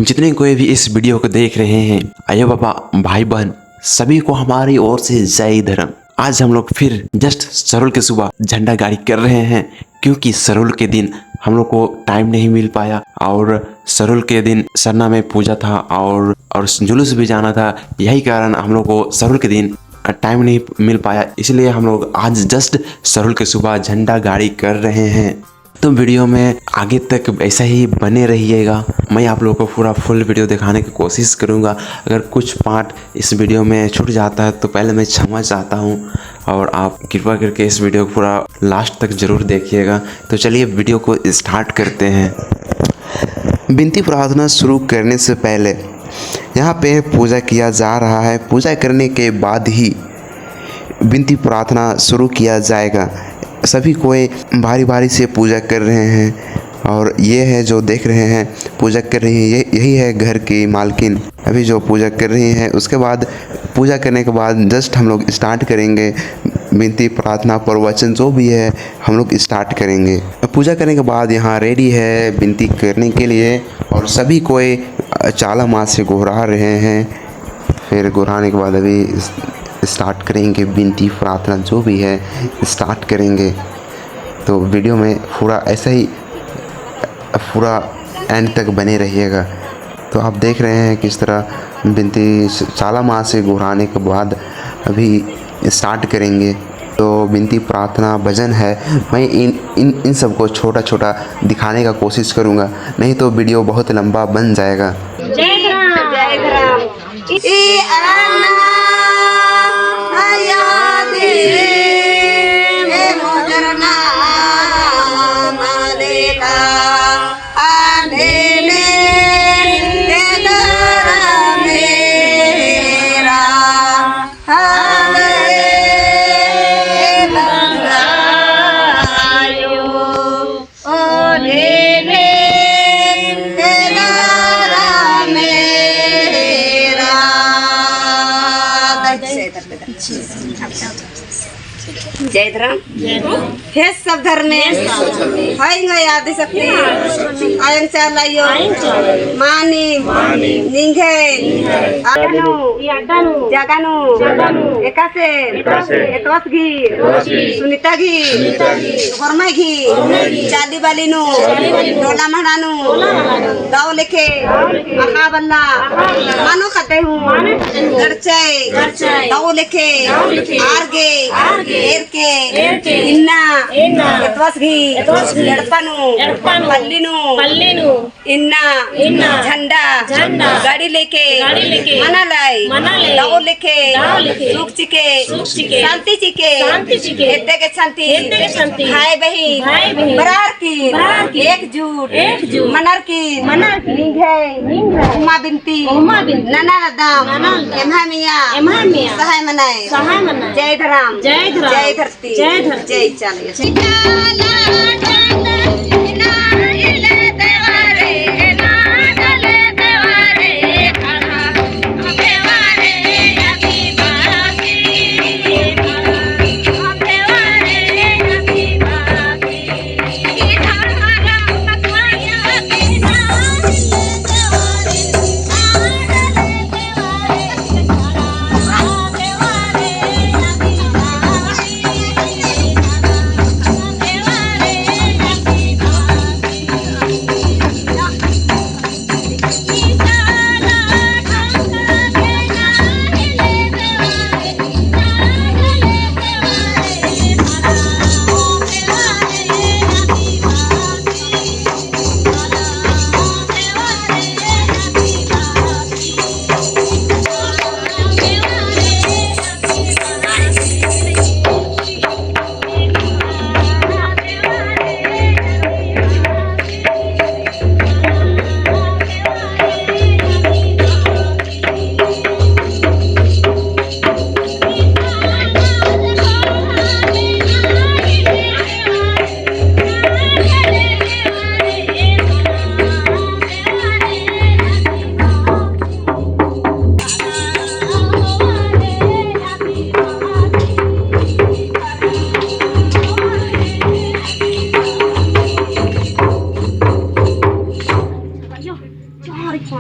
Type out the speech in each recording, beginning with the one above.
जितने कोई भी इस वीडियो को देख रहे हैं, अयो बाबा भाई बहन सभी को हमारी ओर से जय धर्म। आज हम लोग फिर जस्ट सरोल के सुबह झंडा गाड़ी कर रहे हैं, क्योंकि सरोल के दिन हम लोग को टाइम नहीं मिल पाया और सरोल के दिन सरना में पूजा था और जुलूस भी जाना था। यही कारण हम लोग को सरोल के दिन टाइम नहीं मिल पाया, इसलिए हम लोग आज जस्ट सरोल के सुबह झंडा गाड़ी कर रहे हैं। तो वीडियो में आगे तक ऐसा ही बने रहिएगा। मैं आप लोगों को पूरा फुल वीडियो दिखाने की कोशिश करूंगा। अगर कुछ पार्ट इस वीडियो में छूट जाता है तो पहले मैं क्षमा चाहता हूं और आप कृपा करके इस वीडियो को पूरा लास्ट तक ज़रूर देखिएगा। तो चलिए वीडियो को स्टार्ट करते हैं। विनती प्रार्थना शुरू करने से पहले यहाँ पे पूजा किया जा रहा है। पूजा करने के बाद ही विनती प्रार्थना शुरू किया जाएगा। सभी कोई भारी भारी से पूजा कर रहे हैं और ये है जो देख रहे हैं पूजा कर रही है, यही है घर की मालकिन अभी जो पूजा कर रही हैं। उसके बाद पूजा करने के बाद जस्ट हम लोग स्टार्ट करेंगे विनती प्रार्थना प्रवचन जो भी है हम लोग स्टार्ट करेंगे। पूजा करने के बाद यहाँ रेडी है विनती करने के लिए और सभी कोई चाला माँ से गुहार रहे हैं। फिर गुहारने के बाद अभी स्टार्ट करेंगे विनती प्रार्थना जो भी है स्टार्ट करेंगे। तो वीडियो में पूरा ऐसा ही पूरा एंड तक बने रहिएगा। तो आप देख रहे हैं किस तरह विनती चाला माँ से गुहारने के बाद अभी स्टार्ट करेंगे। तो विनती प्रार्थना भजन है, मैं इन सब को छोटा छोटा दिखाने का कोशिश करूँगा, नहीं तो वीडियो बहुत लंबा बन जाएगा। जय राम जय राम। जय धर्म हे सब धर्म में हाइंगा याद सकते आयंग चालायो मानी निंगे जगानु एकासे एतवास घी सुनीता घी वर्मा घी चाली बालीनु डोला महानु दाव लेके आहा बल्ला मानो खाते हूँ गरचाई दाव लेके आरगे एरके इन्ना एतवास घी एडपानु पल्लीनु इन्ना झंडा गाड़ी लेके मना लाई दाव लेके सुख चिके शांति चिके एते के शांति भाई बहन बरार की एकजुट मनर की निंगे उमा बिनती नना दाम एम्हा मिया सहाय मनाए जय धराम जय धरती जय चालिए।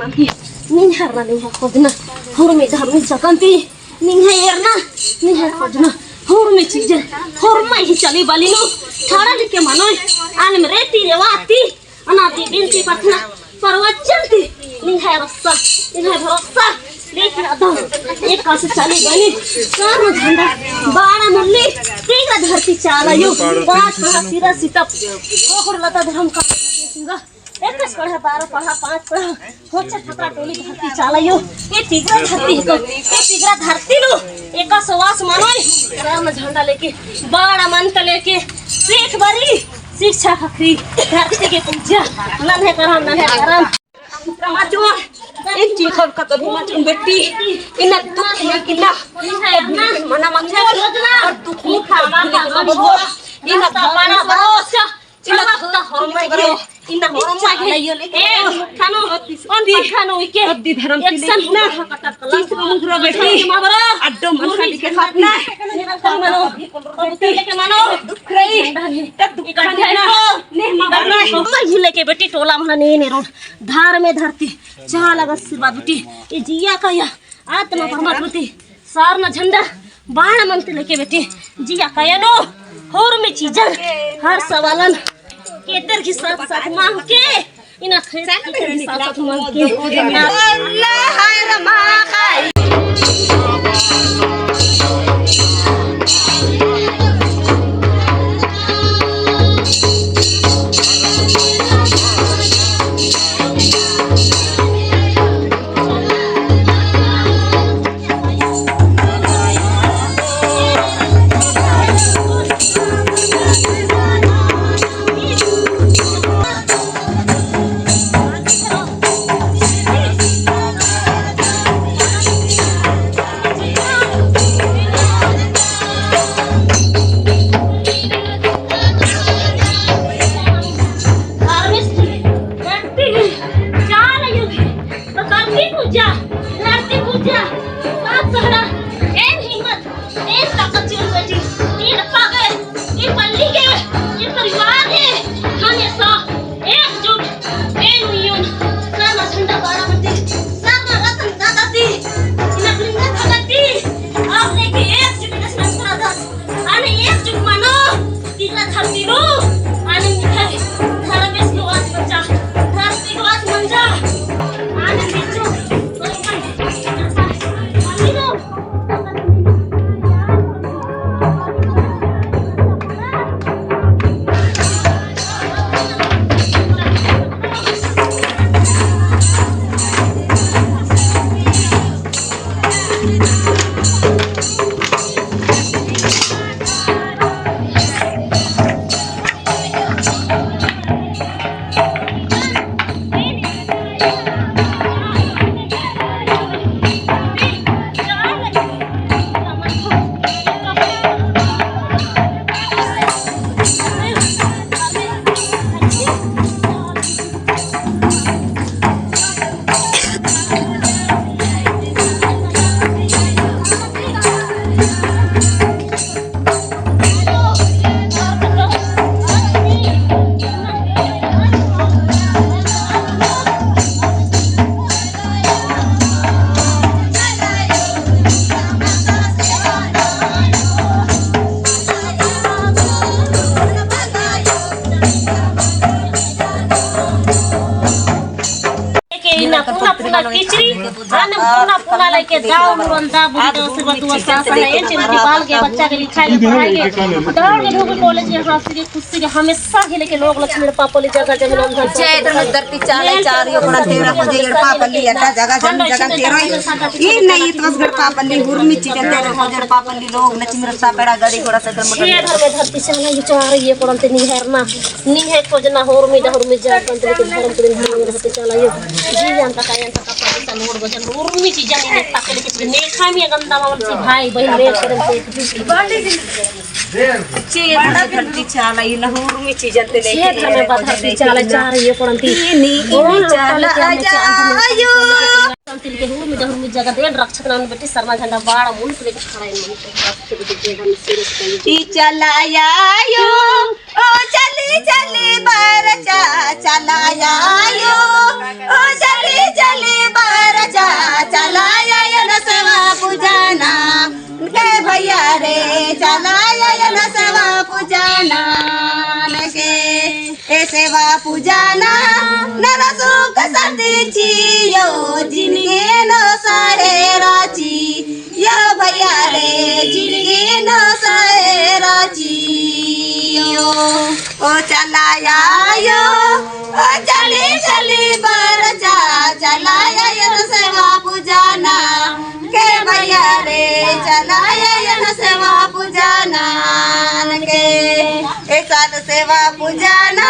manti ning harna ning khojna hor me dharmi sakanti ning herna ning her khojna hor me chije hor mai hi chali balino thara like manoi an mreti rewati anati binti patna parwachanti ning her rasa ning her rasa लेकिन अदम एक कासे चली बनी सारा झंडा बाड़ा मुल्ली तीगा धरती चाला यो पांच पढ़ा सीधा सीता ओखर लता धर्म का सिंगा एकस पढ़ा 12 पढ़ा 5 पढ़ा होचा खतरा टोली धरती चाला यो ये तीगा धरती को ये तीगा धरती लो एका सवास मानोई राम झंडा लेके बाड़ा मंत लेके सीख बरी शिक्षा खखरी धरती के पूजा नन्हे करम समाजो इन चीखर का तो हिमाचल बेटी इन दुख है किला मना माथे और दुख खा इन बाड़ा बरोस इन तो हरमै गयो इन हरमै गयो ए खानो ओंदी खानो इके अद्दी धर्म एक्शन ना तीस मुद्रा बेटी अड्डो मन खाली के साथ ना मनो बेटी के मनो दुख रही तक दुख खाना ने मरना मैं झूले के बेटी टोला मन ने रोड धार में धरती चाह लगा आशीर्वाद बेटी ये जिया का या आत्मा परमात्मा सार ना झंडा बाण मंत्र लेके बेटी जिया का या नो होर में चीजन हर सवालन केतर की साथ साथ मांग के इना खेत की साथ साथ मांग के अल्लाह है रमा खाई किचरी आने पुना लेके जाओ मुरंदा बुढ़ो से बतुआ सासा है चिमटी बाल के बच्चा के लिखाई पढ़ाएंगे दौड़ के लोग कॉलेज में हंसी के खुशी के हमेशा खेले के लोग लक्ष्मी पापली जगह जमीन हम जय इधर धरती चाले चार यो बड़ा तेरा को जगह पापली अड्डा जगह जमीन जगह तेरा ये नहीं तो गड़ पापली हुरमी चीज तेरा को जड़ पापली लोग लक्ष्मी रस्ता पेड़ा गाड़ी घोड़ा साइकिल मोटर ये घर में धरती चाले ये चार ये पड़ते नहीं हैरना नहीं है खोजना होर में जा कंट्री के धर्म के धर्म में धरती चाला ये जी जानता का पाकिस्तान मोड़ बजन उर्मी चीज नहीं ताके के ने खामी गंदा मामल से भाई बहन रे करन से धरती चाला ये लहूर में चीज ते ले ये घर में धरती चाला चार ये पड़ती नी चाला आयो संतिल के हुर में हुर्मी जगह दे रक्षक नाम बेटी शर्मा झंडा बाड़ा मुल्क लेके खड़ा है ई चलाया यो ओ चली चली बरचा चलाया यो ओ चली चली बरचा चलाया यो न सेवा पूजना के भैया रे चलाया यो न सेवा पूजना के ए सेवा पूजना नर सुख शांति छियो जिनगे न सहेराची यो भैया रे जिनगे न सहेराची यो ओ चलाया यो ओ चली चली बरचा चलाया यो न सेवा पूजना के भैया रे चलाया यो न सेवा पूजना के एक साथ सेवा पूजना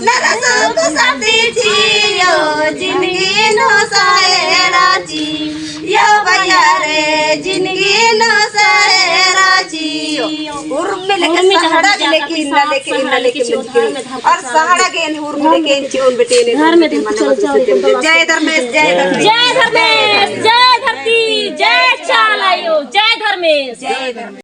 नर सुख शांति छियो जिनगी नो सहेराची यो भैया रे जिनगी नो सहेराची उर्मी लेके सहारा लेके इन्ना लेके और सहारा के उर्मी लेके चिउन बेटे ने घर में दिन चल चल जय धर्मेश जय धर्मेश जय धर्मेश जय धरती जय चालायो जय धर्मेश